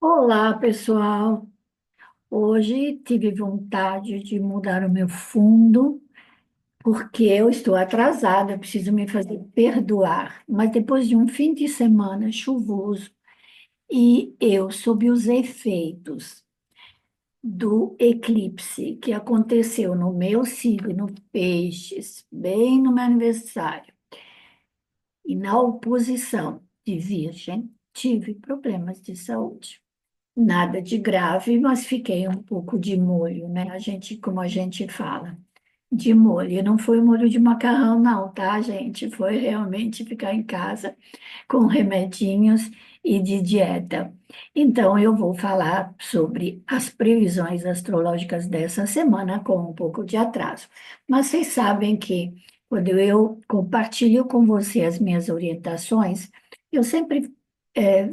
Olá, pessoal. Hoje tive vontade de mudar o meu fundo, porque eu estou atrasada, eu preciso me fazer perdoar. Mas depois de um fim de semana chuvoso e eu sob os efeitos do eclipse que aconteceu no meu signo Peixes, bem no meu aniversário, e na oposição de Virgem, tive problemas de saúde. Nada de grave, mas fiquei um pouco de molho, né? Como a gente fala, de molho. E não foi molho de macarrão, não, tá, gente? Foi realmente ficar em casa com remedinhos e de dieta. Então, eu vou falar sobre as previsões astrológicas dessa semana com um pouco de atraso. Mas vocês sabem que quando eu compartilho com você as minhas orientações, eu sempre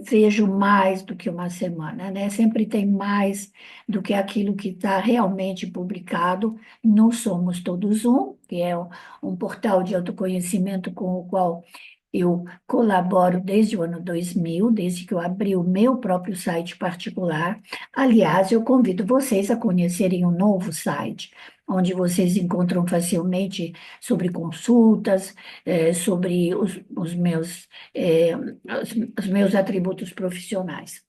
vejo mais do que uma semana, né? Sempre tem mais do que aquilo que está realmente publicado no Somos Todos Um, que é um portal de autoconhecimento com o qual eu colaboro desde o ano 2000, desde que eu abri o meu próprio site particular. Aliás, eu convido vocês a conhecerem um novo site, onde vocês encontram facilmente sobre consultas, sobre os meus atributos profissionais.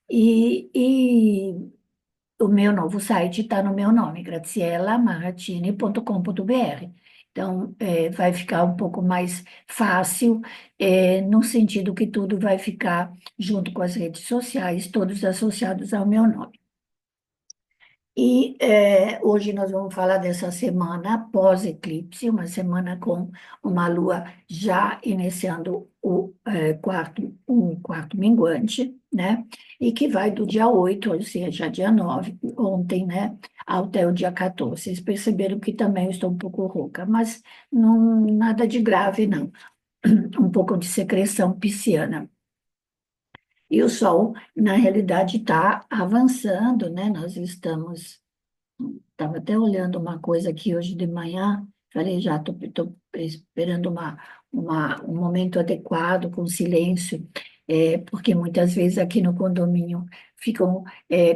E o meu novo site está no meu nome, gracielamarratini.com.br. Então, vai ficar um pouco mais fácil, no sentido que tudo vai ficar junto com as redes sociais, todos associados ao meu nome. E hoje nós vamos falar dessa semana pós-eclipse, uma semana com uma lua já iniciando um quarto minguante, né? E que vai do dia 8, ou seja, dia 9 ontem, né? Até o dia 14. Vocês perceberam que também eu estou um pouco rouca, mas não, nada de grave, não. Um pouco de secreção pisciana. E o Sol, na realidade, está avançando, né? Nós estamos. Estava até olhando uma coisa aqui hoje de manhã, falei, já estou esperando um momento adequado, com silêncio, porque muitas vezes aqui no condomínio ficam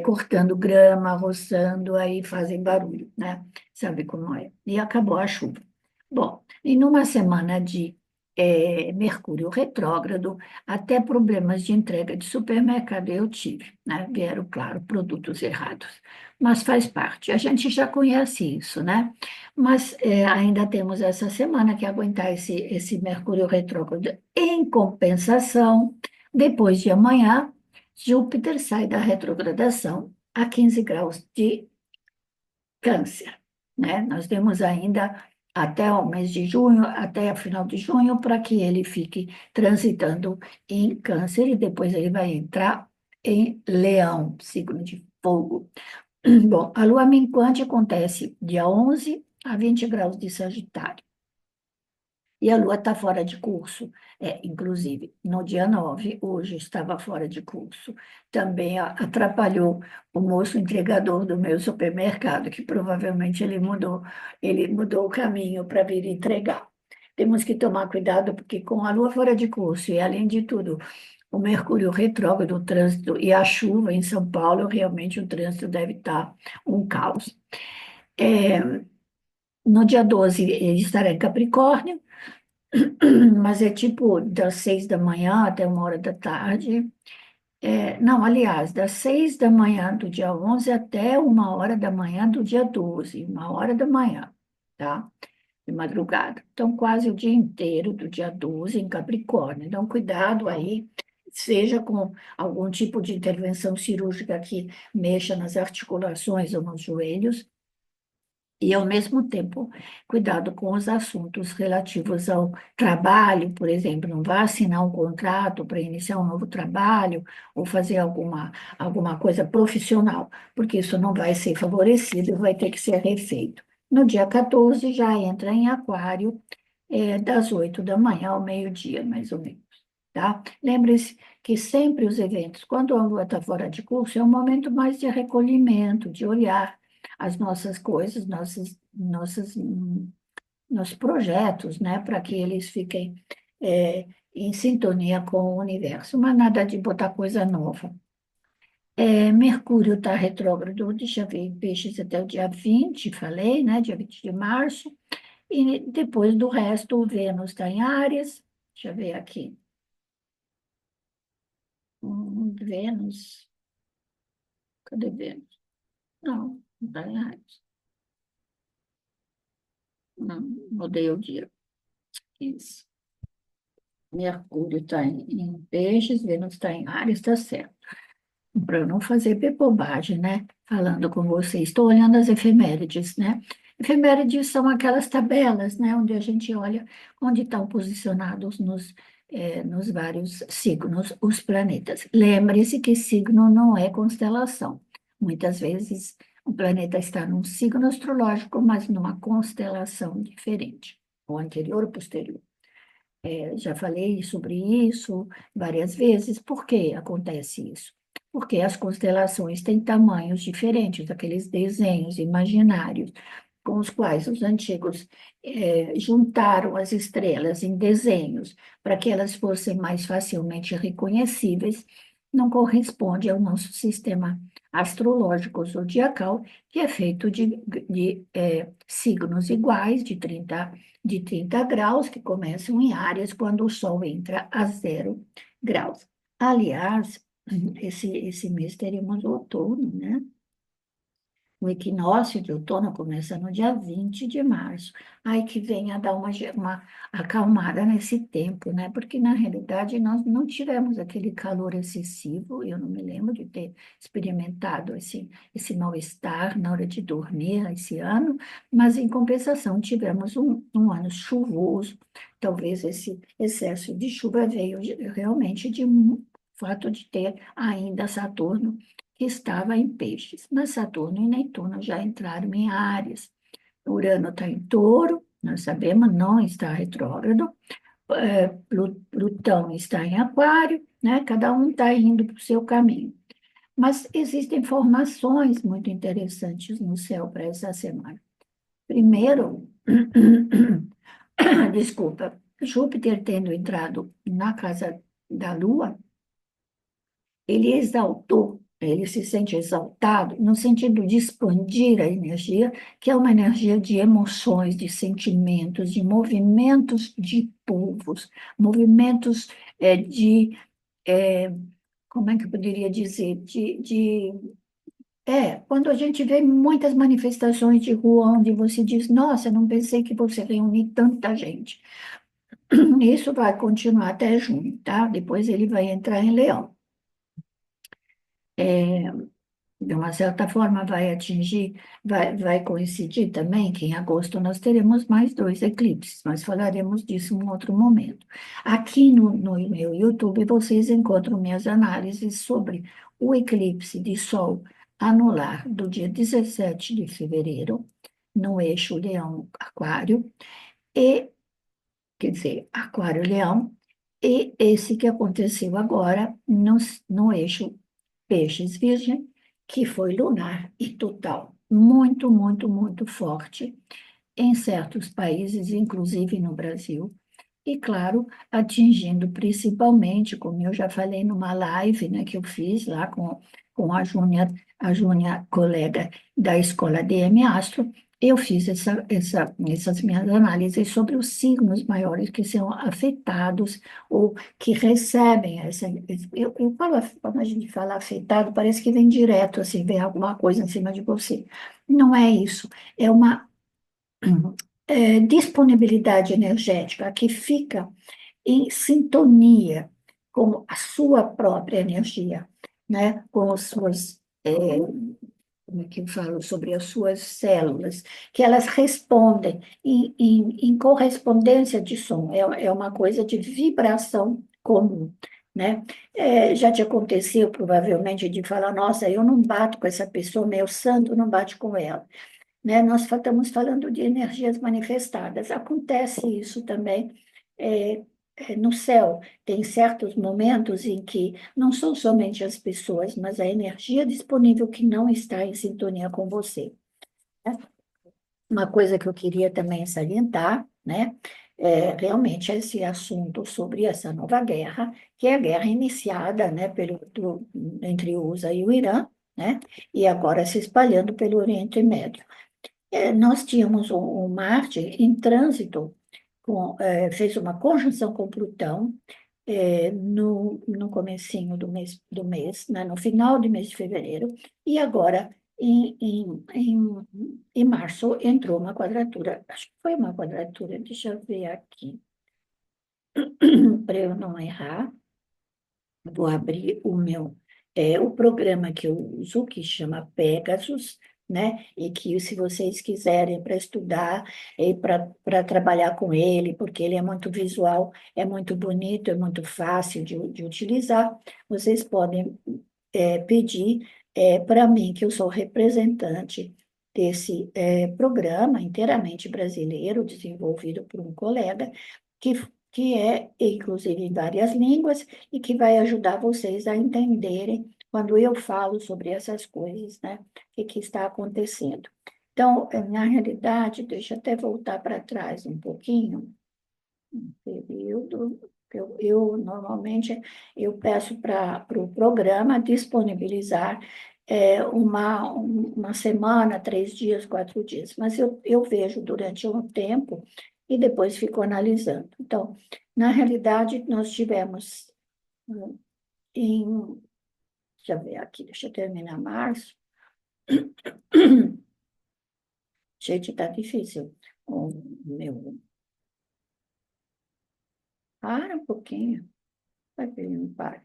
cortando grama, roçando, aí fazem barulho, né? Sabe como é? E acabou a chuva. Bom, e numa semana de Mercúrio retrógrado, até problemas de entrega de supermercado eu tive, né? Vieram, claro, produtos errados, mas faz parte. A gente já conhece isso, né? Mas ainda temos essa semana que aguentar esse Mercúrio retrógrado. Em compensação, depois de amanhã, Júpiter sai da retrogradação a 15 graus de Câncer, né? Nós temos ainda até o mês de junho, até o final de junho, para que ele fique transitando em Câncer e depois ele vai entrar em Leão, signo de fogo. Bom, a lua minguante acontece dia 11 a 20 graus de Sagitário. E a lua está fora de curso. Inclusive, no dia 9 hoje estava fora de curso. Também atrapalhou o moço entregador do meu supermercado, que provavelmente ele mudou o caminho para vir entregar. Temos que tomar cuidado, porque com a lua fora de curso, e além de tudo, o Mercúrio retrógrado, o trânsito e a chuva em São Paulo, realmente o trânsito deve estar um caos. É, no dia 12 ele estará em Capricórnio, mas é tipo das 6 da manhã até 1 hora da tarde. Não, aliás, das 6 da manhã do dia 11 até 1 hora da manhã do dia 12, 1 hora da manhã, tá? De madrugada. Então, quase o dia inteiro do dia 12 em Capricórnio. Então, cuidado aí, seja com algum tipo de intervenção cirúrgica que mexa nas articulações ou nos joelhos, e, ao mesmo tempo, cuidado com os assuntos relativos ao trabalho, por exemplo, não vá assinar um contrato para iniciar um novo trabalho ou fazer alguma coisa profissional, porque isso não vai ser favorecido e vai ter que ser refeito. No dia 14 já entra em Aquário, das 8 da manhã ao meio-dia, mais ou menos. Tá? Lembre-se que sempre os eventos, quando a lua está fora de curso, é um momento mais de recolhimento, de olhar as nossas coisas, nossos projetos, né, para que eles fiquem em sintonia com o universo, mas nada de botar coisa nova. Mercúrio está retrógrado, deixa eu ver, em Peixes até o dia 20, falei, né? Dia 20 de março. E depois do resto, o Vênus está em Áries. Deixa eu ver aqui. Vênus, cadê Vênus? Não, não está em Áries. Não, mudei o dia. Isso. Mercúrio está em Peixes, Vênus está em Áries, está certo. Para eu não fazer bobagem, né? Falando com vocês. Estou olhando as efemérides, né? Efemérides são aquelas tabelas, né? Onde a gente olha onde estão posicionados nos vários signos os planetas. Lembre-se que signo não é constelação. Muitas vezes o planeta está num signo astrológico, mas numa constelação diferente, ou anterior ou posterior. Já falei sobre isso várias vezes. Por que acontece isso? Porque as constelações têm tamanhos diferentes, aqueles desenhos imaginários com os quais os antigos juntaram as estrelas em desenhos para que elas fossem mais facilmente reconhecíveis, não corresponde ao nosso sistema astrológico zodiacal, que é feito de signos iguais, de trinta graus, que começam em Áries, quando o Sol entra a 0 graus. Aliás, esse mês teremos outono, né? O equinócio de outono começa no dia 20 de março. Aí que venha dar uma acalmada nesse tempo, né? Porque, na realidade, nós não tivemos aquele calor excessivo. Eu não me lembro de ter experimentado esse mal-estar na hora de dormir esse ano, mas, em compensação, tivemos um ano chuvoso. Talvez esse excesso de chuva veio realmente de um fato de ter ainda Saturno que estava em Peixes, mas Saturno e Netuno já entraram em Áries. Urano está em Touro, nós sabemos, não está retrógrado. Plutão está em Aquário, né? Cada um está indo para o seu caminho. Mas existem formações muito interessantes no céu para essa semana. Primeiro, desculpa, Júpiter tendo entrado na casa da Lua, ele exaltou, ele se sente exaltado no sentido de expandir a energia, que é uma energia de emoções, de sentimentos, de movimentos de povos, movimentos de, é, como é que eu poderia dizer, quando a gente vê muitas manifestações de rua onde você diz, nossa, não pensei que você reunir tanta gente. Isso vai continuar até junho, tá? Depois ele vai entrar em Leão. De uma certa forma, vai coincidir também que em agosto nós teremos mais dois eclipses, mas falaremos disso em um outro momento. Aqui no meu YouTube vocês encontram minhas análises sobre o eclipse de Sol anular do dia 17 de fevereiro, no eixo Leão-Aquário, e, quer dizer, Aquário-Leão, e esse que aconteceu agora no eixo Peixes Virgem, que foi lunar e total, muito, muito, muito forte em certos países, inclusive no Brasil. E, claro, atingindo principalmente, como eu já falei numa live, né, que eu fiz lá com a Júnia, colega da escola DM Astro, eu fiz essas minhas análises sobre os signos maiores que são afetados ou que recebem essa. Eu falo, quando a gente fala afetado, parece que vem direto, assim, vem alguma coisa em cima de você. Não é isso, é uma disponibilidade energética que fica em sintonia com a sua própria energia, né? Com as suas, como é que eu falo, sobre as suas células, que elas respondem em correspondência de som, é uma coisa de vibração comum. Né? Já te aconteceu, provavelmente, de falar, nossa, eu não bato com essa pessoa, meu santo não bate com ela, né? Nós estamos falando de energias manifestadas. Acontece isso também é, no céu. Tem certos momentos em que não são somente as pessoas, mas a energia disponível que não está em sintonia com você, né? Uma coisa que eu queria também salientar, né? realmente esse assunto sobre essa nova guerra, que é a guerra iniciada, né, entre o USA e o Irã, né, e agora se espalhando pelo Oriente Médio. Nós tínhamos um Marte em trânsito, fez uma conjunção com Plutão, no comecinho do mês, né, no final do mês de fevereiro, e agora, em março, entrou uma quadratura, acho que foi uma quadratura, deixa eu ver aqui, para eu não errar, vou abrir o programa que eu uso, que chama Pegasus, né? E que, se vocês quiserem para estudar e para trabalhar com ele, porque ele é muito visual, é muito bonito, é muito fácil de utilizar, vocês podem pedir para mim, que eu sou representante desse programa inteiramente brasileiro, desenvolvido por um colega, que, que é, inclusive, em várias línguas, e que vai ajudar vocês a entenderem quando eu falo sobre essas coisas, né? O que está acontecendo. Então, na realidade, deixa eu até voltar para trás um pouquinho, um período. Eu normalmente eu peço para o programa disponibilizar uma semana, 3 dias, 4 dias, mas eu vejo durante um tempo e depois fico analisando. Então, na realidade, nós tivemos hum, em, deixa eu ver aqui, deixa eu terminar março. Gente, tá difícil. O meu, para um pouquinho, vai que ele não para.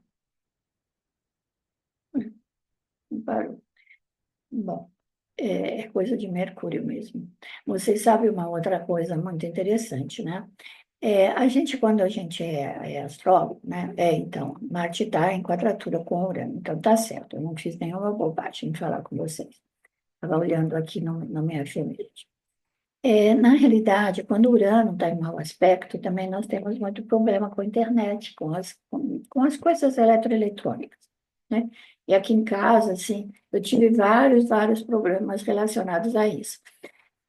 Não parou. Bom, é coisa de Mercúrio mesmo. Vocês sabem uma outra coisa muito interessante, né? Quando a gente é astrólogo, né? Então, Marte está em quadratura com Urano, então tá certo, eu não fiz nenhuma bobagem em falar com vocês. Estava olhando aqui no minha efeméride. Na realidade, quando Urano está em mau aspecto, também nós temos muito problema com a internet, com as coisas eletroeletrônicas, né? E aqui em casa, assim, eu tive vários, vários problemas relacionados a isso.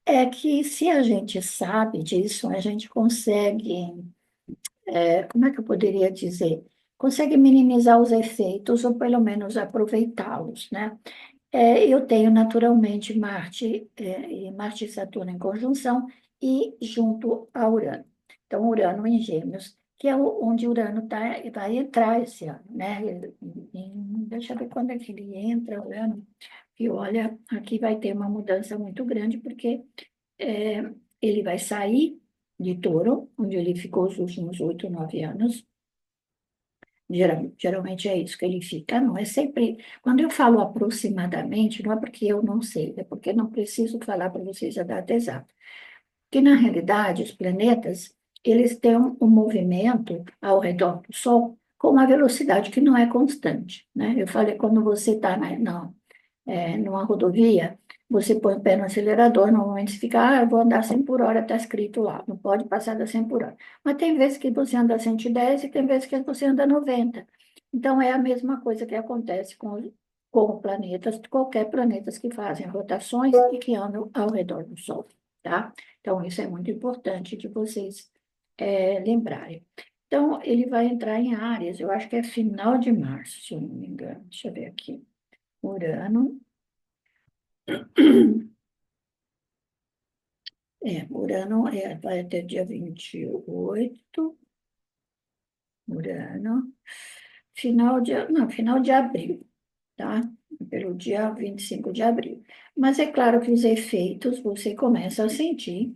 É que, se a gente sabe disso, a gente consegue, como é que eu poderia dizer? Consegue minimizar os efeitos, ou pelo menos aproveitá-los, né? Eu tenho naturalmente Marte e Saturno em conjunção e junto a Urano. Então, Urano em Gêmeos, que é onde Urano vai entrar esse ano, né? Deixa eu ver quando é que ele entra, Urano. E olha, aqui vai ter uma mudança muito grande, porque é, ele vai sair de Touro, onde ele ficou os últimos 8, 9 anos. Geralmente é isso que ele fica, não é sempre. Quando eu falo aproximadamente, não é porque eu não sei, é porque não preciso falar para vocês a data exata. Porque, na realidade, os planetas, eles têm um movimento ao redor do Sol com uma velocidade que não é constante, né? Eu falei, quando você está numa rodovia, você põe o pé no acelerador, normalmente você fica, eu vou andar 100 por hora, está escrito lá, não pode passar da 100 por hora. Mas tem vezes que você anda 110 e tem vezes que você anda 90. Então, é a mesma coisa que acontece com planetas, qualquer planetas que fazem rotações e que andam ao redor do Sol, tá? Então, isso é muito importante de vocês lembrarem. Então, ele vai entrar em Áries, eu acho que é final de março, se eu não me engano. Deixa eu ver aqui. Urano. Urano vai até dia 28, Urano, final de abril, tá? Pelo dia 25 de abril. Mas é claro que os efeitos você começa a sentir,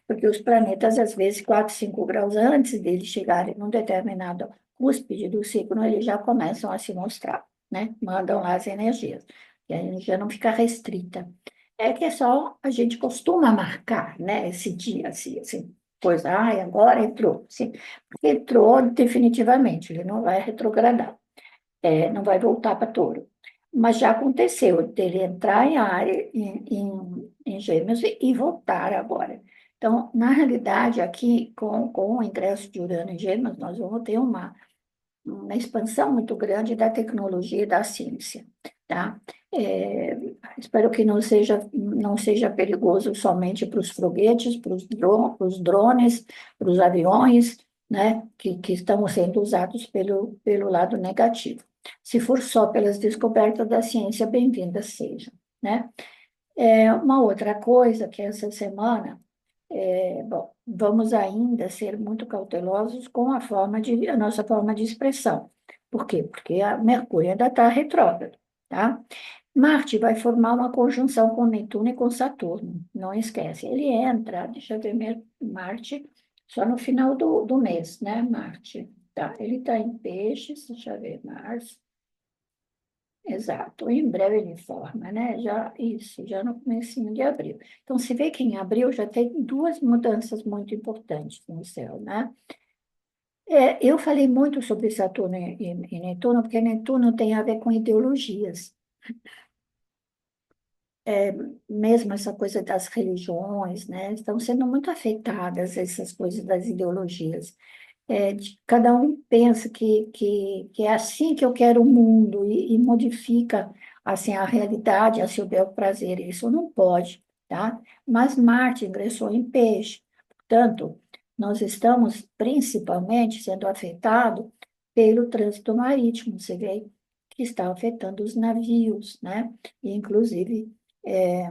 porque os planetas, às vezes, 4, 5 graus antes deles chegarem num determinado cúspide do ciclo, eles já começam a se mostrar, né? Mandam lá as energias, e a energia não fica restrita. É que é só a gente costuma marcar, né, esse dia, assim, pois, agora entrou, sim, entrou definitivamente, ele não vai retrogradar, não vai voltar para Touro. Mas já aconteceu dele entrar em área, em Gêmeos e voltar agora. Então, na realidade, aqui, com o ingresso de Urano em Gêmeos, nós vamos ter uma expansão muito grande da tecnologia e da ciência, tá? É, espero que não seja perigoso somente para os foguetes, para os drones, para os aviões, né, que estão sendo usados pelo lado negativo. Se for só pelas descobertas da ciência, bem-vindas sejam, né? Uma outra coisa que essa semana, bom, vamos ainda ser muito cautelosos com a nossa forma de expressão. Por quê? Porque a Mercúrio ainda está retrógrado, tá? Marte vai formar uma conjunção com Netuno e com Saturno, não esquece. Ele entra, deixa eu ver, Marte, só no final do mês, né? Marte, tá? Ele está em Peixes, deixa eu ver, Março. Exato, em breve ele forma, né? Já no comecinho de abril. Então, se vê que em abril já tem duas mudanças muito importantes no céu, né? Eu falei muito sobre Saturno e Netuno, porque Netuno tem a ver com ideologias. Mesmo essa coisa das religiões, né? Estão sendo muito afetadas essas coisas das ideologias. Cada um pensa que é assim que eu quero o mundo e modifica assim a realidade a seu bel prazer. Isso não pode, tá? Mas Marte ingressou em Peixe, portanto, nós estamos principalmente sendo afetados pelo trânsito marítimo. Você vê que está afetando os navios, né? E, inclusive, é,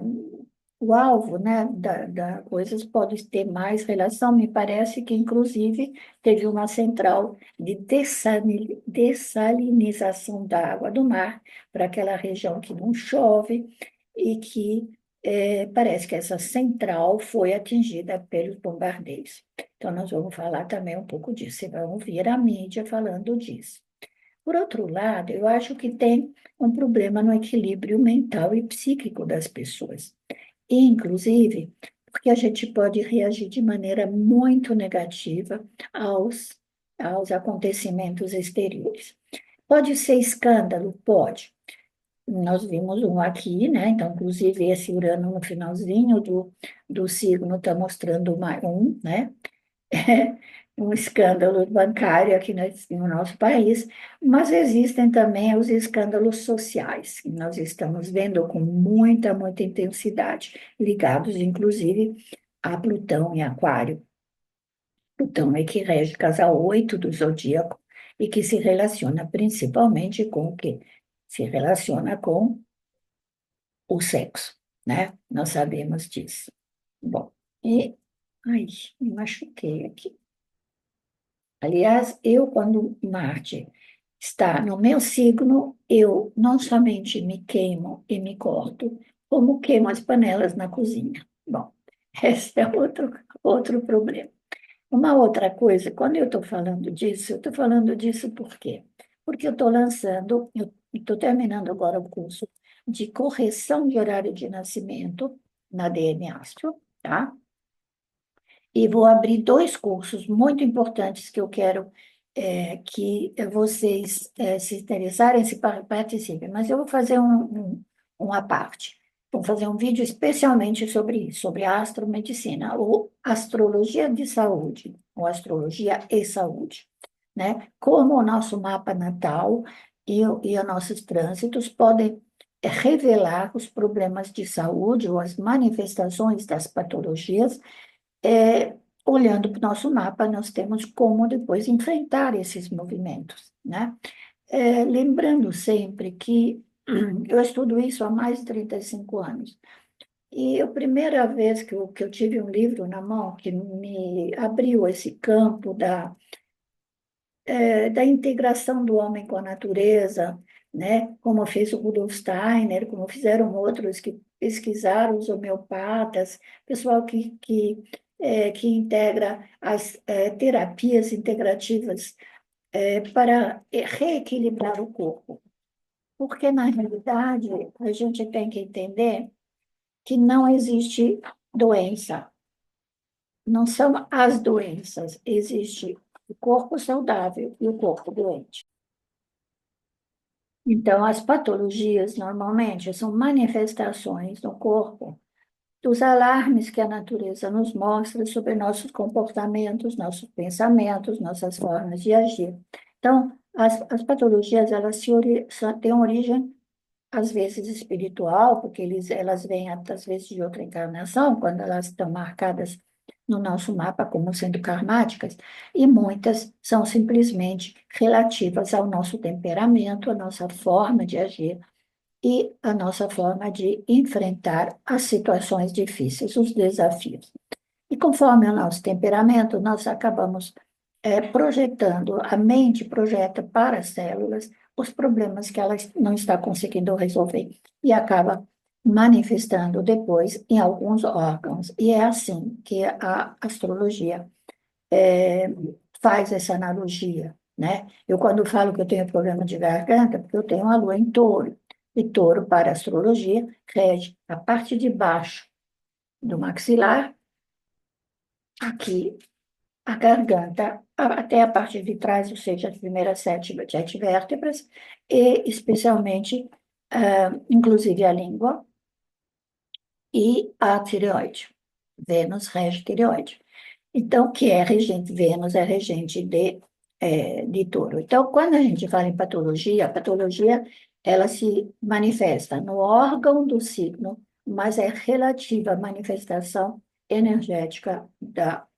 o alvo, né, da coisas pode ter mais relação. Me parece que, inclusive, teve uma central de dessalinização da água do mar para aquela região que não chove e que parece que essa central foi atingida pelos bombardeios. Então, nós vamos falar também um pouco disso, e vamos ver a mídia falando disso. Por outro lado, eu acho que tem um problema no equilíbrio mental e psíquico das pessoas. E, inclusive, porque a gente pode reagir de maneira muito negativa aos acontecimentos exteriores. Pode ser escândalo? Pode. Nós vimos um aqui, né? Então, inclusive, esse Urano no finalzinho do signo está mostrando né? Um escândalo bancário aqui no nosso país, mas existem também os escândalos sociais, que nós estamos vendo com muita, muita intensidade, ligados, inclusive, a Plutão em Aquário. Plutão é que rege casa 8 do zodíaco e que se relaciona principalmente com o quê? Se relaciona com o sexo, né? Nós sabemos disso. Bom, e... Ai, me machuquei aqui. Aliás, quando Marte está no meu signo, eu não somente me queimo e me corto, como queimo as panelas na cozinha. Bom, esse é outro problema. Uma outra coisa, quando eu estou falando disso por quê? Porque eu estou terminando agora o curso de correção de horário de nascimento na DM Astro, tá? E vou abrir dois cursos muito importantes que eu quero que vocês se interessarem, participem. Mas eu vou fazer uma parte. Vou fazer um vídeo especialmente sobre isso, sobre a astromedicina, ou astrologia de saúde, ou astrologia e saúde, né? Como o nosso mapa natal e os nossos trânsitos podem revelar os problemas de saúde ou as manifestações das patologias olhando para o nosso mapa, nós temos como depois enfrentar esses movimentos, né? Lembrando sempre que eu estudo isso há mais de 35 anos. E a primeira vez que eu tive um livro na mão que me abriu esse campo da integração do homem com a natureza, né? Como fez o Rudolf Steiner, como fizeram outros que pesquisaram os homeopatas, pessoal que integra as terapias integrativas para reequilibrar o corpo. Porque, na realidade, a gente tem que entender que não existe doença, não são as doenças, existe o corpo saudável e o corpo doente. Então, as patologias normalmente são manifestações no corpo dos alarmes que a natureza nos mostra sobre nossos comportamentos, nossos pensamentos, nossas formas de agir. Então, as patologias, elas têm origem às vezes espiritual, porque elas vêm às vezes de outra encarnação, quando elas estão marcadas no nosso mapa como sendo karmáticas, e muitas são simplesmente relativas ao nosso temperamento, à nossa forma de agir e à nossa forma de enfrentar as situações difíceis, os desafios. E conforme o nosso temperamento, nós acabamos projetando, a mente projeta para as células os problemas que ela não está conseguindo resolver e acaba manifestando depois em alguns órgãos. E é assim que a astrologia é, faz essa analogia, né? Eu, quando falo que eu tenho problema de garganta, porque eu tenho a lua em touro, e touro, para a astrologia, rege a parte de baixo do maxilar, aqui a garganta, até a parte de trás, ou seja, as primeiras sete vértebras, e especialmente, inclusive a língua e a tireoide. Vênus rege tireoide. Então, que é regente, Vênus é regente de touro. Então, quando a gente fala em patologia, a patologia, ela se manifesta no órgão do signo, mas é relativa à manifestação energética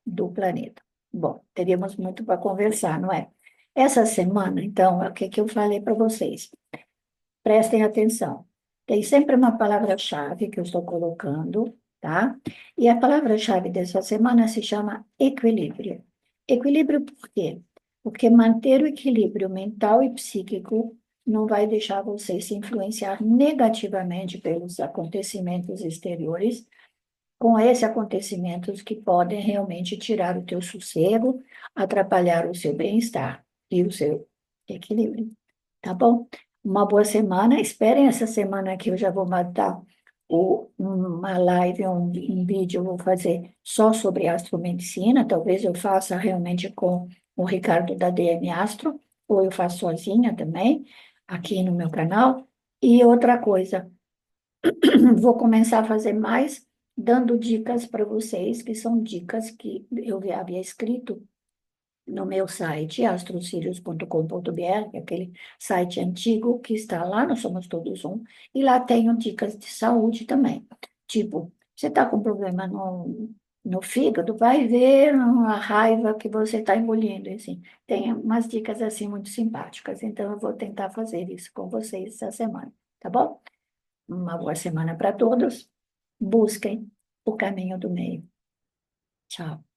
do planeta. Bom, teríamos muito para conversar, não é? Essa semana, então, o que eu falei para vocês? Prestem atenção. Tem sempre uma palavra-chave que eu estou colocando, tá? E a palavra-chave dessa semana se chama equilíbrio. Equilíbrio por quê? Porque manter o equilíbrio mental e psíquico não vai deixar você se influenciar negativamente pelos acontecimentos exteriores, com esses acontecimentos que podem realmente tirar o teu sossego, atrapalhar o seu bem-estar e o seu equilíbrio. Tá bom? Uma boa semana. Esperem essa semana que eu já vou mandar uma live, um vídeo, eu vou fazer só sobre astromedicina. Talvez eu faça realmente com o Ricardo da DM Astro, ou eu faço sozinha também, aqui no meu canal. E outra coisa, vou começar a fazer mais dando dicas para vocês, que são dicas que eu havia escrito no meu site, astrocírios.com.br, que é aquele site antigo que está lá no Somos Todos Um, e lá tenho dicas de saúde também. Tipo, você está com problema no fígado, vai ver a raiva que você está engolindo, assim. Tem umas dicas assim muito simpáticas, então eu vou tentar fazer isso com vocês essa semana, tá bom? Uma boa semana para todos. Busquem o caminho do meio. Tchau.